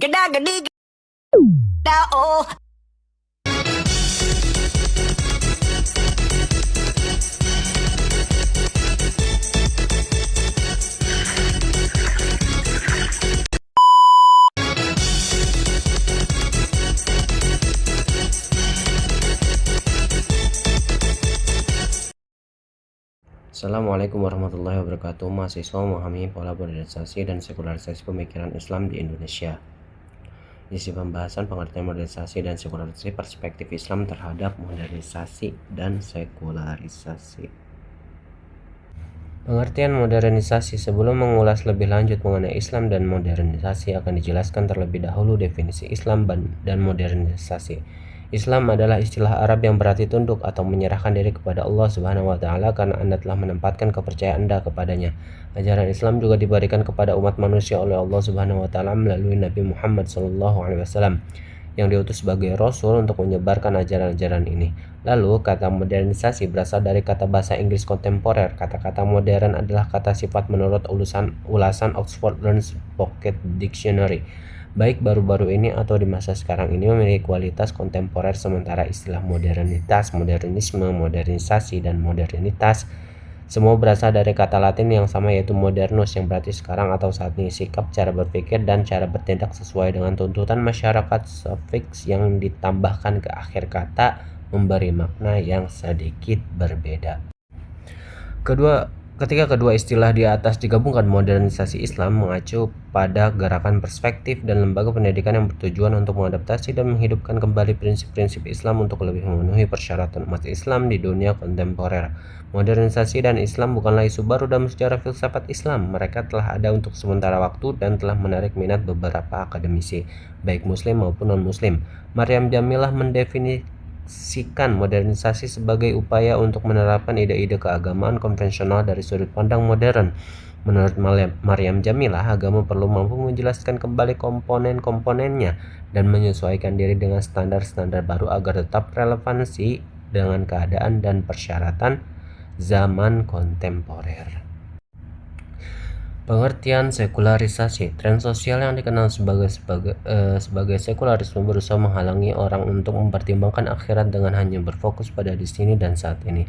Geda gedi geda oh. Assalamualaikum warahmatullahi wabarakatuh. Mahasiswa memahami pola modernisasi dan sekularisasi pemikiran Islam di Indonesia. Isi pembahasan pengertian modernisasi dan sekularisasi, perspektif Islam terhadap modernisasi dan sekularisasi. Pengertian modernisasi. Sebelum mengulas lebih lanjut mengenai Islam dan modernisasi, akan dijelaskan terlebih dahulu definisi Islam dan modernisasi. Islam adalah istilah Arab yang berarti tunduk atau menyerahkan diri kepada Allah Subhanahu wa taala karena Anda telah menempatkan kepercayaan Anda kepadanya. Ajaran Islam juga diberikan kepada umat manusia oleh Allah Subhanahu wa taala melalui Nabi Muhammad SAW yang diutus sebagai rasul untuk menyebarkan ajaran-ajaran ini. Lalu, kata modernisasi berasal dari kata bahasa Inggris kontemporer. Kata-kata modern adalah kata sifat menurut ulasan Oxford Learns Pocket Dictionary. Baik baru-baru ini atau di masa sekarang ini memiliki kualitas kontemporer, sementara istilah modernitas, modernisme, modernisasi, dan modernitas semua berasal dari kata Latin yang sama, yaitu modernus, yang berarti sekarang atau saat ini. Sikap, cara berpikir, dan cara bertindak sesuai dengan tuntutan masyarakat. Sufiks yang ditambahkan ke akhir kata memberi makna yang sedikit berbeda. Ketika kedua istilah di atas digabungkan, modernisasi Islam mengacu pada gerakan perspektif dan lembaga pendidikan yang bertujuan untuk mengadaptasi dan menghidupkan kembali prinsip-prinsip Islam untuk lebih memenuhi persyaratan umat Islam di dunia kontemporer. Modernisasi dan Islam bukanlah isu baru dalam sejarah filsafat Islam. Mereka telah ada untuk sementara waktu dan telah menarik minat beberapa akademisi, baik muslim maupun non-muslim. Maryam Jamilah mendefinisikan modernisasi sebagai upaya untuk menerapkan ide-ide keagamaan konvensional dari sudut pandang modern. Menurut Maryam Jamilah, agama perlu mampu menjelaskan kembali komponen-komponennya dan menyesuaikan diri dengan standar-standar baru agar tetap relevansi dengan keadaan dan persyaratan zaman kontemporer. Pengertian sekularisasi. Tren sosial yang dikenal sebagai sekularisme berusaha menghalangi orang untuk mempertimbangkan akhirat dengan hanya berfokus pada di sini dan saat ini.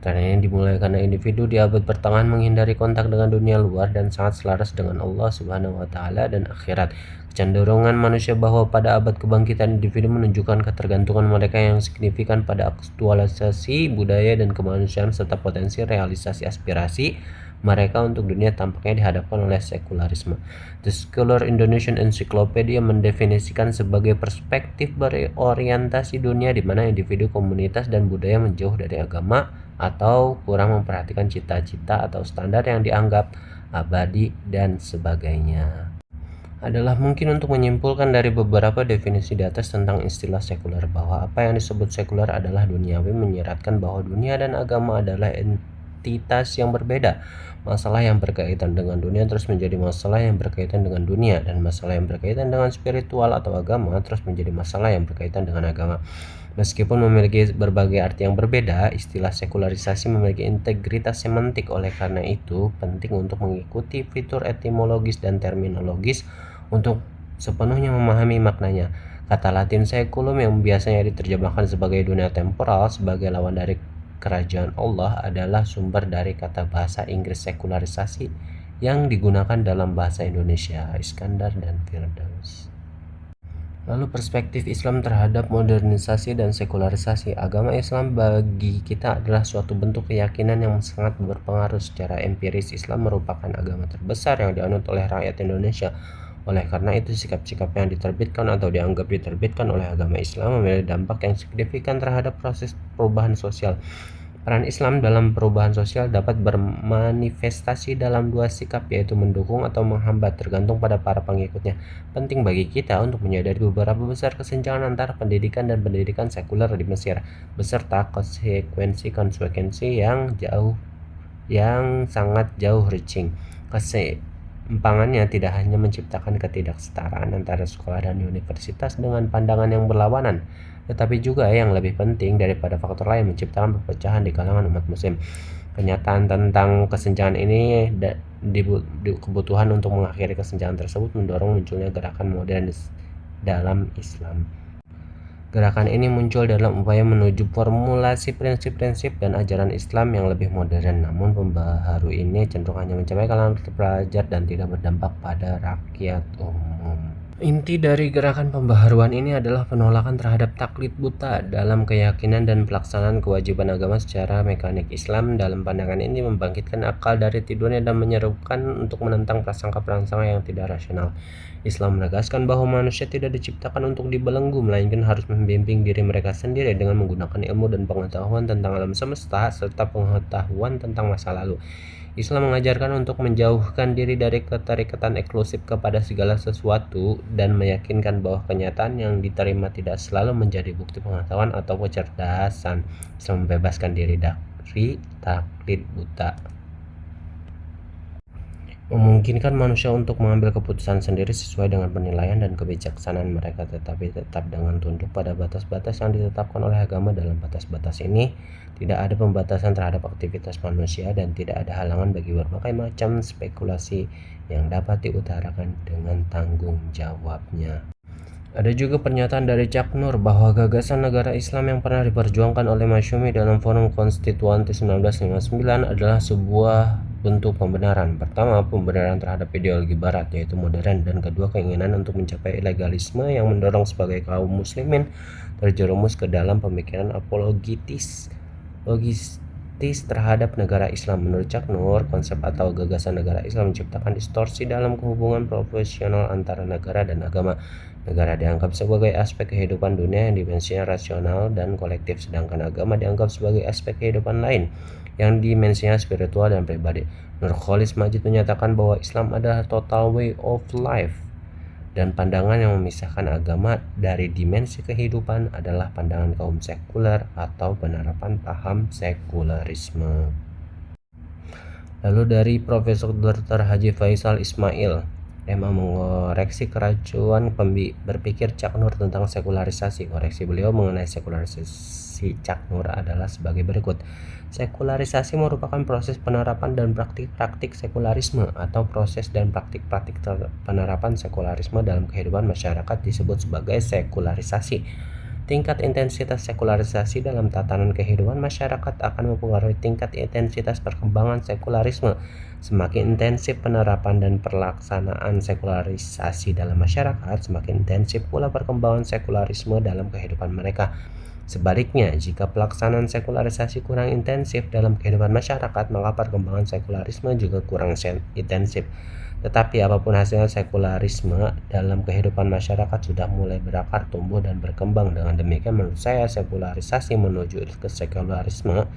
Tren ini dimulai karena individu di abad pertengahan menghindari kontak dengan dunia luar dan sangat selaras dengan Allah Subhanahu wa taala dan akhirat. Kecenderungan manusia bahwa pada abad kebangkitan individu menunjukkan ketergantungan mereka yang signifikan pada aktualisasi budaya dan kemanusiaan serta potensi realisasi aspirasi mereka untuk dunia tampaknya dihadapkan oleh sekularisme. The Scholar Indonesian Encyclopedia mendefinisikan sebagai perspektif berorientasi dunia di mana individu, komunitas, dan budaya menjauh dari agama atau kurang memperhatikan cita-cita atau standar yang dianggap abadi dan sebagainya. Adalah mungkin untuk menyimpulkan dari beberapa definisi di atas tentang istilah sekuler bahwa apa yang disebut sekuler adalah duniawi, menyiratkan bahwa dunia dan agama adalah entitas yang berbeda. Masalah yang berkaitan dengan dunia terus menjadi masalah yang berkaitan dengan dunia, dan masalah yang berkaitan dengan spiritual atau agama terus menjadi masalah yang berkaitan dengan agama. Meskipun memiliki berbagai arti yang berbeda, istilah sekularisasi memiliki integritas semantik. Oleh karena itu, penting untuk mengikuti fitur etimologis dan terminologis untuk sepenuhnya memahami maknanya. Kata Latin seculum yang biasanya diterjemahkan sebagai dunia temporal sebagai lawan dari kerajaan Allah adalah sumber dari kata bahasa Inggris sekularisasi yang digunakan dalam bahasa Indonesia, Iskandar dan Firdaus. Lalu perspektif Islam terhadap modernisasi dan sekularisasi. Agama Islam bagi kita adalah suatu bentuk keyakinan yang sangat berpengaruh. Secara empiris, Islam merupakan agama terbesar yang dianut oleh rakyat Indonesia. Oleh karena itu, sikap-sikap yang diterbitkan atau dianggap diterbitkan oleh agama Islam memiliki dampak yang signifikan terhadap proses perubahan sosial. Peran Islam dalam perubahan sosial dapat bermanifestasi dalam dua sikap, yaitu mendukung atau menghambat, tergantung pada para pengikutnya. Penting bagi kita untuk menyadari beberapa besar kesenjangan antara pendidikan dan pendidikan sekuler di Mesir, beserta konsekuensi yang sangat jauh reaching. Keseimpangannya tidak hanya menciptakan ketidaksetaraan antara sekolah dan universitas dengan pandangan yang berlawanan, tetapi juga yang lebih penting daripada faktor lain, menciptakan perpecahan di kalangan umat muslim. Kenyataan tentang kesenjangan ini kebutuhan untuk mengakhiri kesenjangan tersebut mendorong munculnya gerakan modernis dalam Islam. Gerakan ini muncul dalam upaya menuju formulasi prinsip-prinsip dan ajaran Islam yang lebih modern, namun pembaharu ini cenderung hanya mencapai kalangan pelajar dan tidak berdampak pada rakyat umum. Inti dari gerakan pembaharuan ini adalah penolakan terhadap taklid buta dalam keyakinan dan pelaksanaan kewajiban agama secara mekanik. Islam dalam pandangan ini membangkitkan akal dari tidurnya dan menyerukan untuk menentang prasangka-prasangka yang tidak rasional. Islam menegaskan bahwa manusia tidak diciptakan untuk dibelenggu, melainkan harus membimbing diri mereka sendiri dengan menggunakan ilmu dan pengetahuan tentang alam semesta serta pengetahuan tentang masa lalu. Islam mengajarkan untuk menjauhkan diri dari keterikatan eksklusif kepada segala sesuatu dan meyakinkan bahwa kenyataan yang diterima tidak selalu menjadi bukti pengetahuan atau kecerdasan. Islam membebaskan diri dari taklid buta, memungkinkan manusia untuk mengambil keputusan sendiri sesuai dengan penilaian dan kebijaksanaan mereka, tetapi tetap dengan tunduk pada batas-batas yang ditetapkan oleh agama. Dalam batas-batas ini tidak ada pembatasan terhadap aktivitas manusia dan tidak ada halangan bagi berbagai macam spekulasi yang dapat diutarakan dengan tanggung jawabnya. Ada juga pernyataan dari Cak Nur bahwa gagasan negara Islam yang pernah diperjuangkan oleh Masyumi dalam Forum Konstituante 1959 adalah sebuah bentuk pembenaran. Pertama, pembenaran terhadap ideologi barat yaitu modern, dan kedua, keinginan untuk mencapai legalisme yang mendorong sebagai kaum muslimin terjerumus ke dalam pemikiran apologitis terhadap negara Islam. Menurut Cak Nur, konsep atau gagasan negara Islam menciptakan distorsi dalam hubungan profesional antara negara dan agama. Negara dianggap sebagai aspek kehidupan dunia yang dimensinya rasional dan kolektif, sedangkan agama dianggap sebagai aspek kehidupan lain yang dimensinya spiritual dan pribadi. Nurcholish Madjid menyatakan bahwa Islam adalah total way of life, dan pandangan yang memisahkan agama dari dimensi kehidupan adalah pandangan kaum sekuler atau penerapan paham sekularisme. Lalu dari Profesor Dr. Haji Faisal Ismail, MA, mengoreksi keracuan berpikir Cak Nur tentang sekularisasi. Koreksi beliau mengenai sekularisasi Cak Nur adalah sebagai berikut. Sekularisasi merupakan proses penerapan dan praktik-praktik sekularisme atau proses dan praktik-praktik penerapan sekularisme dalam kehidupan masyarakat disebut sebagai sekularisasi. Tingkat intensitas sekularisasi dalam tatanan kehidupan masyarakat akan mempengaruhi tingkat intensitas perkembangan sekularisme. Semakin intensif penerapan dan pelaksanaan sekularisasi dalam masyarakat, semakin intensif pula perkembangan sekularisme dalam kehidupan mereka. Sebaliknya, jika pelaksanaan sekularisasi kurang intensif dalam kehidupan masyarakat, maka perkembangan sekularisme juga kurang intensif. Tetapi apapun hasil sekularisme dalam kehidupan masyarakat sudah mulai berakar, tumbuh, dan berkembang. Dengan demikian, menurut saya sekularisasi menuju ke sekularisme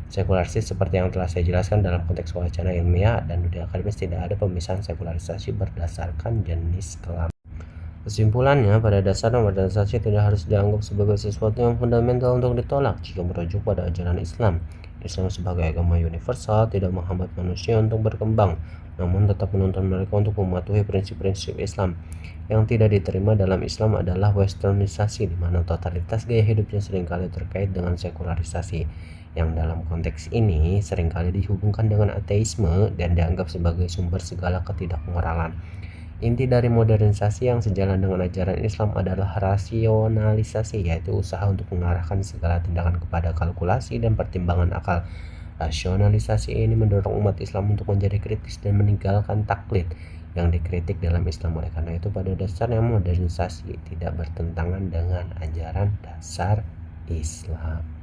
seperti yang telah saya jelaskan dalam konteks wacana ilmiah dan dunia akademis, tidak ada pemisahan sekularisasi berdasarkan jenis kelamin. Kesimpulannya, pada dasarnya modernisasi tidak harus dianggap sebagai sesuatu yang fundamental untuk ditolak jika merujuk pada ajaran Islam. Islam sebagai agama universal tidak menghambat manusia untuk berkembang, namun tetap menuntun mereka untuk mematuhi prinsip-prinsip Islam. Yang tidak diterima dalam Islam adalah westernisasi, di mana totalitas gaya hidupnya seringkali terkait dengan sekularisasi, yang dalam konteks ini seringkali dihubungkan dengan ateisme dan dianggap sebagai sumber segala ketidakmoralan. Inti dari modernisasi yang sejalan dengan ajaran Islam adalah rasionalisasi, yaitu usaha untuk mengarahkan segala tindakan kepada kalkulasi dan pertimbangan akal. Rasionalisasi ini mendorong umat Islam untuk menjadi kritis dan meninggalkan taklid yang dikritik dalam Islam. Oleh karena itu, pada dasarnya modernisasi tidak bertentangan dengan ajaran dasar Islam.